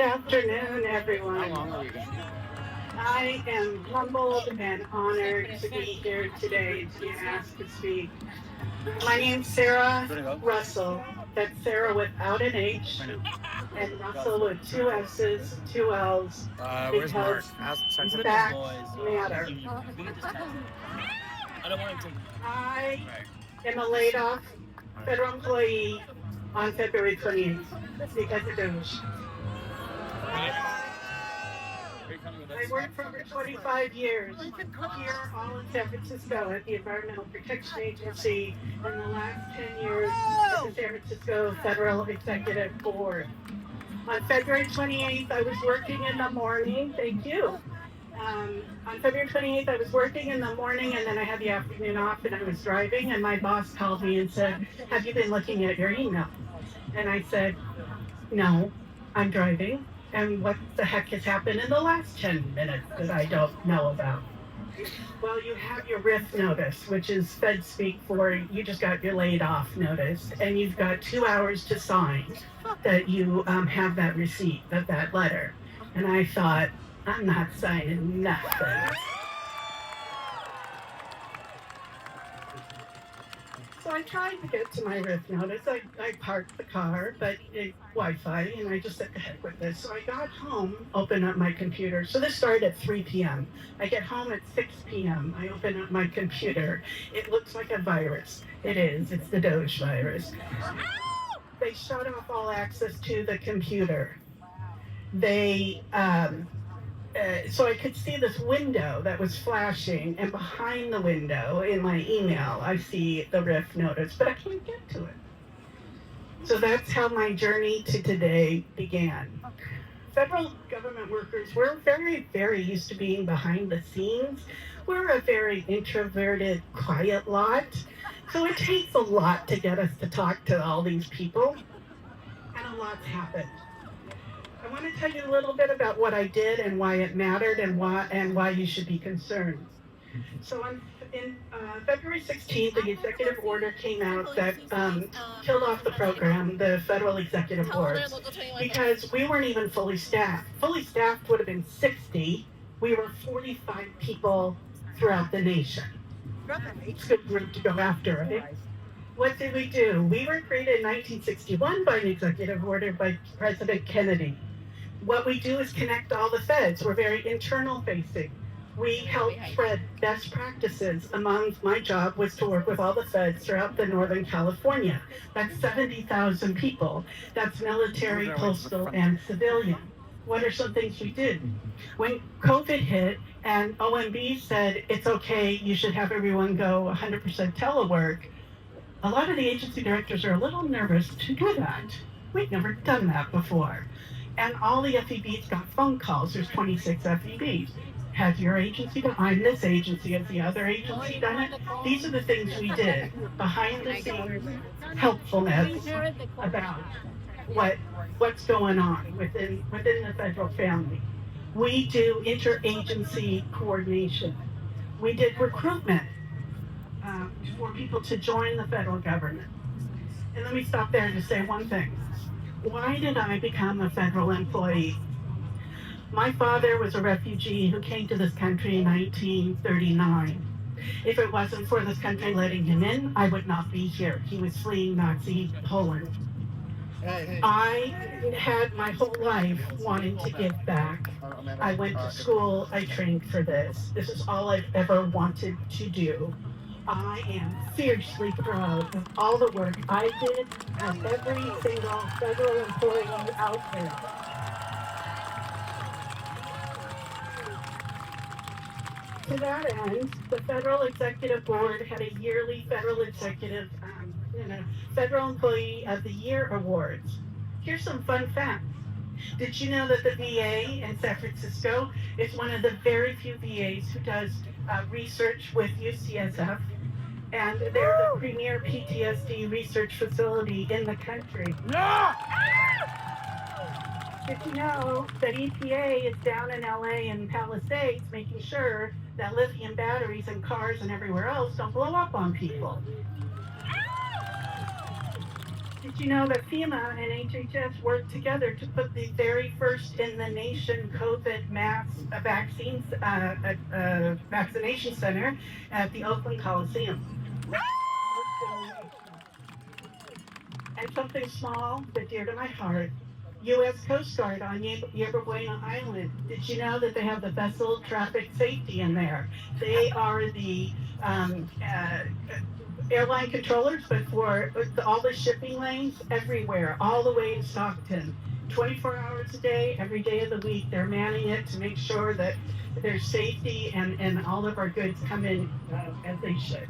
afternoon, everyone. How long are we going? I am humbled and honored to be here today to be asked to speak. My name's Sarah Russell. That's Sarah without an H, and Russell with two S's, two L's, Where's Mark? because Check with facts the matter. I don't want him to. I am a laid-off federal employee on February 28th because of DOGE. I worked for over 25 years here all in San Francisco at the Environmental Protection Agency, and the last 10 years at the San Francisco Federal Executive Board. On February 28th, I was working in the morning. Thank you. On February 28th, I was working in the morning, and then I had the afternoon off, and I was driving, and my boss called me and said, "Have you been looking at your email?" And I said, "No, I'm driving. And what the heck has happened in the last 10 minutes that I don't know about?" Well, you have your RIF notice, which is Fed speak for you just got your laid off notice, and you've got 2 hours to sign that you have that receipt of that letter. And I thought, I'm not signing nothing. So I tried to get to my RIF notice. I parked the car, but Wi-Fi, and I just said, "The heck with this." So I got home, opened up my computer. So this started at 3 p.m. I get home at 6 p.m. I open up my computer. It looks like a virus. It is. It's the DOGE virus. They shut off all access to the computer. They so I could see this window that was flashing, and behind the window in my email, I see the RIF notice, but I can't get to it. So that's how my journey to today began. Federal government workers, we're very, very used to being behind the scenes. We're a very introverted, quiet lot. So it takes a lot to get us to talk to all these people, and a lot's happened. I want to tell you a little bit about what I did and why it mattered and why you should be concerned. So on February 16th, the executive order came out that killed off the program, the federal executive boards, because we weren't even fully staffed. Fully staffed would have been 60. We were 45 people throughout the nation. It's a good group to go after, right? What did we do? We were created in 1961 by an executive order by President Kennedy. What we do is connect all the feds. We're very internal facing. We help spread best practices. My job was to work with all the feds throughout the Northern California. That's 70,000 people. That's military, postal, and civilian. What are some things we did? When COVID hit and OMB said, it's okay, you should have everyone go 100% telework, a lot of the agency directors are a little nervous to do that. We'd never done that before. And all the FEBs got phone calls. There's 26 FEBs. Has your agency done? I'm this agency. Has the other agency done it? These are the things we did behind the scenes helpfulness about what's going on within the federal family. We do interagency coordination. We did recruitment for people to join the federal government. And let me stop there and just say one thing. Why did I become a federal employee? My father was a refugee who came to this country in 1939. If it wasn't for this country letting him in, I would not be here. He was fleeing Nazi Poland. I had my whole life wanting to give back. I went to school, I trained for this. This is all I've ever wanted to do. I am fiercely proud of all the work I did and every single federal employee out there. To that end, the Federal Executive Board had a yearly Federal Employee of the Year awards. Here's some fun facts. Did you know that the VA in San Francisco is one of the very few VAs who does research with UCSF? And they're the premier PTSD research facility in the country. No! Did you know that EPA is down in LA and Palisades making sure that lithium batteries in cars and everywhere else don't blow up on people? Did you know that FEMA and HHS worked together to put the very first in the nation COVID vaccination center at the Oakland Coliseum? And something small but dear to my heart, U.S. Coast Guard on Yerba Buena Island. Did you know that they have the vessel traffic safety in there? They are the airline controllers, but for all the shipping lanes everywhere, all the way to Stockton. 24 hours a day, every day of the week, they're manning it to make sure that there's safety and all of our goods come in as they should.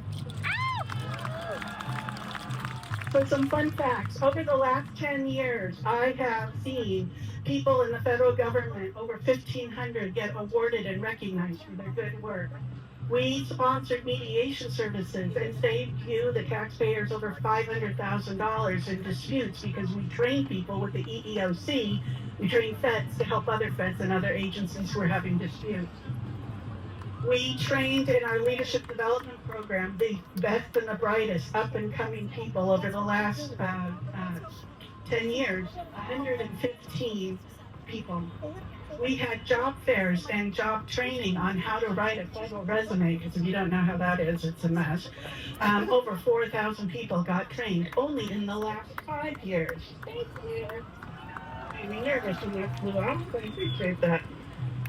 So some fun facts. Over the last 10 years, I have seen people in the federal government, over 1,500, get awarded and recognized for their good work. We sponsored mediation services and saved you, the taxpayers, over $500,000 in disputes because we trained people with the EEOC. We trained feds to help other feds and other agencies who are having disputes. We trained in our leadership development program the best and the brightest up and coming people over the last 10 years, 115 people. We had job fairs and job training on how to write a federal resume, because if you don't know how that is, it's a mess. Over 4,000 people got trained only in the last 5 years. Thank you. Made me nervous when that flew off, but I appreciate that.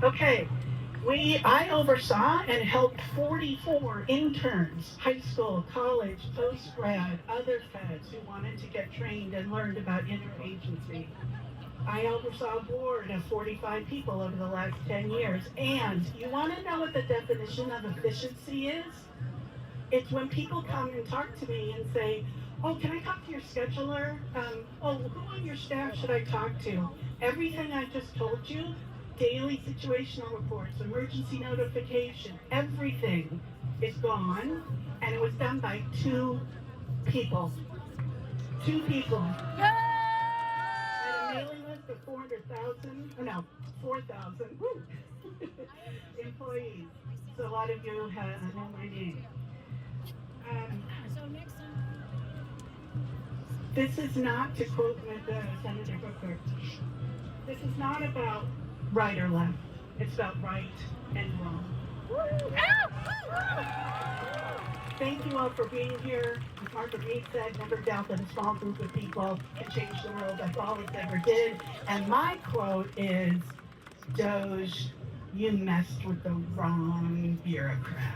Okay. I oversaw and helped 44 interns, high school, college, post-grad, other feds who wanted to get trained and learned about interagency. I oversaw a board of 45 people over the last 10 years. And you want to know what the definition of efficiency is? It's when people come and talk to me and say, oh, can I talk to your scheduler? Oh, who on your staff should I talk to? Everything I just told you, daily situational reports, emergency notification, everything is gone, and it was done by 2 people. 2 people. I had a mailing list of 4,000 employees. So a lot of you know my name. This is not, to quote Senator Booker, this is not about right or left. It's about right and wrong. Thank you all for being here. As Margaret Mead said, never doubt that a small group of people can change the world. That's all it ever did. And my quote is, Doge, you messed with the wrong bureaucrat.